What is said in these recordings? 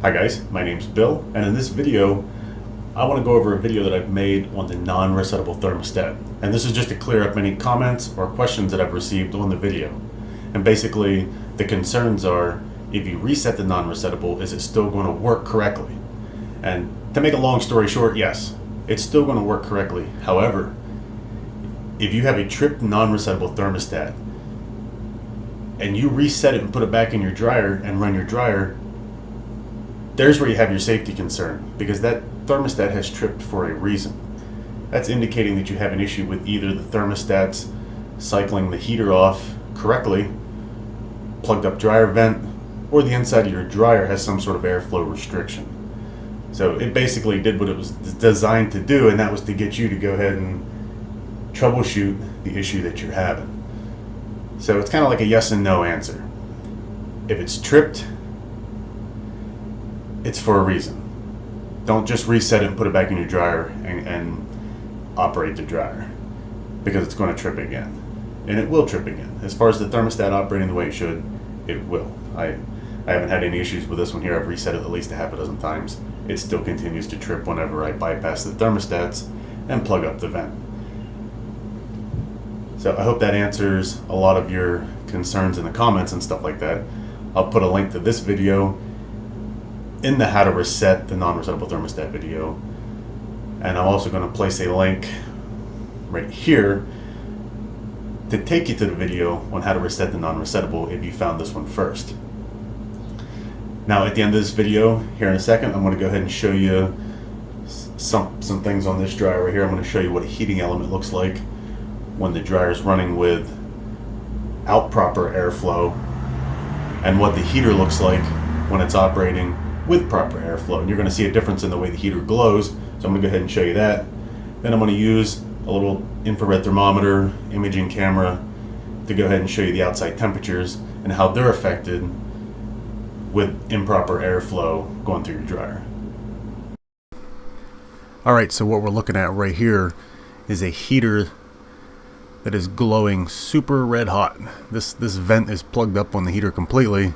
Hi guys, my name's Bill, and in this video I want to go over a video that I've made on the non-resettable thermostat. And this is just to clear up any comments or questions that I've received on the video. And basically the concerns are, if you reset the non-resettable, is it still going to work correctly? And to make a long story short, yes, it's still going to work correctly. However, if you have a tripped non-resettable thermostat and you reset it and put it back in your dryer and run your dryer, there's where you have your safety concern, because that thermostat has tripped for a reason. That's indicating that you have an issue with either the thermostat's cycling the heater off correctly, plugged up dryer vent, or the inside of your dryer has some sort of airflow restriction. So it basically did what it was designed to do, and that was to get you to go ahead and troubleshoot the issue that you're having. So it's kind of like a yes and no answer. If it's tripped, it's for a reason. Don't just reset it and put it back in your dryer and operate the dryer, because it's going to trip again. And it will trip again. As far as the thermostat operating the way it should, it will. I haven't had any issues with this one here. I've reset it at least a half a dozen times. It still continues to trip whenever I bypass the thermostats and plug up the vent. So I hope that answers a lot of your concerns in the comments and stuff like that. I'll put a link to this video in the how to reset the non-resettable thermostat video, and I'm also going to place a link right here to take you to the video on how to reset the non-resettable if you found this one first. Now at the end of this video here in a second, I'm going to go ahead and show you some things on this dryer right here. I'm going to show you what a heating element looks like when the dryer is running without proper airflow, and what the heater looks like when it's operating with proper airflow. And you're going to see a difference in the way the heater glows. So I'm going to go ahead and show you that. Then I'm going to use a little infrared thermometer imaging camera to go ahead and show you the outside temperatures and how they're affected with improper airflow going through your dryer. Alright, so what we're looking at right here is a heater that is glowing super red hot. This vent is plugged up on the heater completely,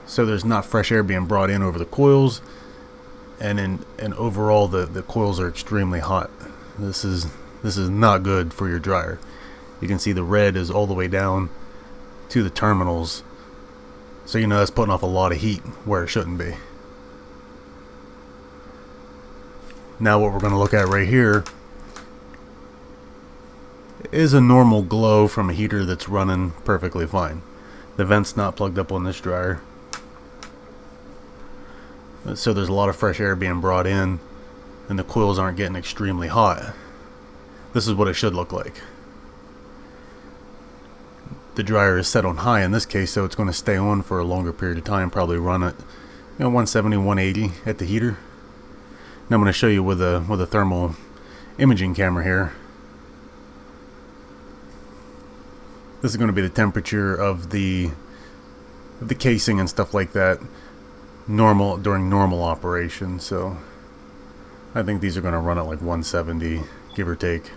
so there's not fresh air being brought in over the coils, and overall the coils are extremely hot. This is not good for your dryer. You can see the red is all the way down to the terminals, so you know that's putting off a lot of heat where it shouldn't be. Now what we're going to look at right here is a normal glow from a heater that's running perfectly fine. The vent's not plugged up on this dryer, so there's a lot of fresh air being brought in and the coils aren't getting extremely hot. This is what it should look like. The dryer is set on high in this case, so it's going to stay on for a longer period of time, probably run at 170, 180 at the heater. Now I'm going to show you with a thermal imaging camera here. This is going to be the temperature of the casing and stuff like that during normal operation. So I think these are going to run at like 170, give or take.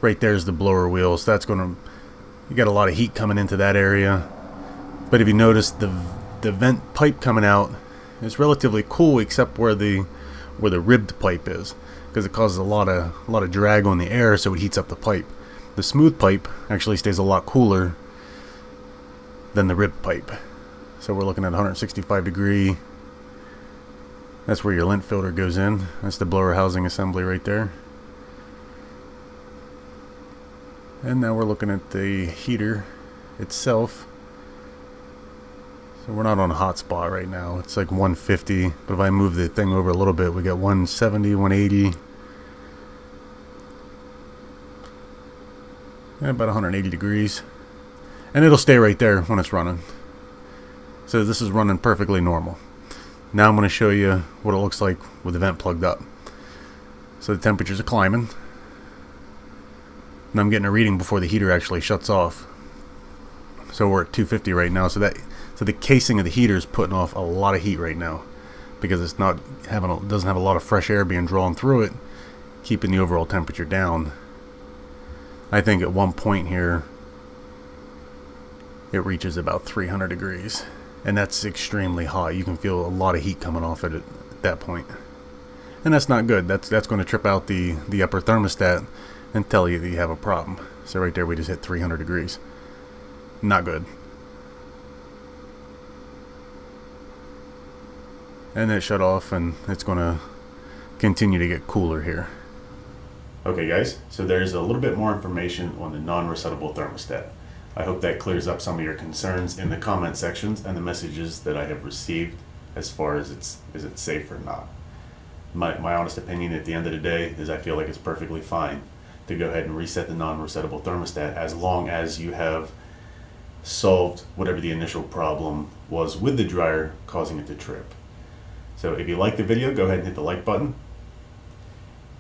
Right there's the blower wheel, so that's going to, you got a lot of heat coming into that area. But if you notice, the vent pipe coming out is relatively cool, except where the ribbed pipe is, because it causes a lot of drag on the air, so it heats up the pipe. The smooth pipe actually stays a lot cooler than the ribbed pipe. So we're looking at 165 degree. That's where your lint filter goes in. That's the blower housing assembly right there. And now we're looking at the heater itself. So we're not on a hot spot right now. It's like 150, but if I move the thing over a little bit, we got 170, 180. About 180 degrees. And it'll stay right there when it's running. So this is running perfectly normal. Now I'm going to show you what it looks like with the vent plugged up. So the temperatures are climbing. And I'm getting a reading before the heater actually shuts off. So we're at 250 right now. So the casing of the heater is putting off a lot of heat right now, because it's not doesn't have a lot of fresh air being drawn through it, keeping the overall temperature down. I think at one point here it reaches about 300 degrees. and that's extremely hot. You can feel a lot of heat coming off it at that point, and that's not good. That's going to trip out the upper thermostat and tell you that you have a problem. So right there we just hit 300 degrees. Not good. And it shut off, and it's going to continue to get cooler here. Okay guys, so there's a little bit more information on the non-resettable thermostat. I hope that clears up some of your concerns in the comment sections and the messages that I have received as far as is it safe or not. My honest opinion at the end of the day is I feel like it's perfectly fine to go ahead and reset the non-resettable thermostat as long as you have solved whatever the initial problem was with the dryer causing it to trip. So if you like the video, go ahead and hit the like button.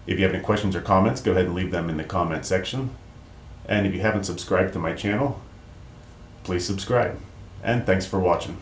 If you have any questions or comments, go ahead and leave them in the comment section. And if you haven't subscribed to my channel, please subscribe. And thanks for watching.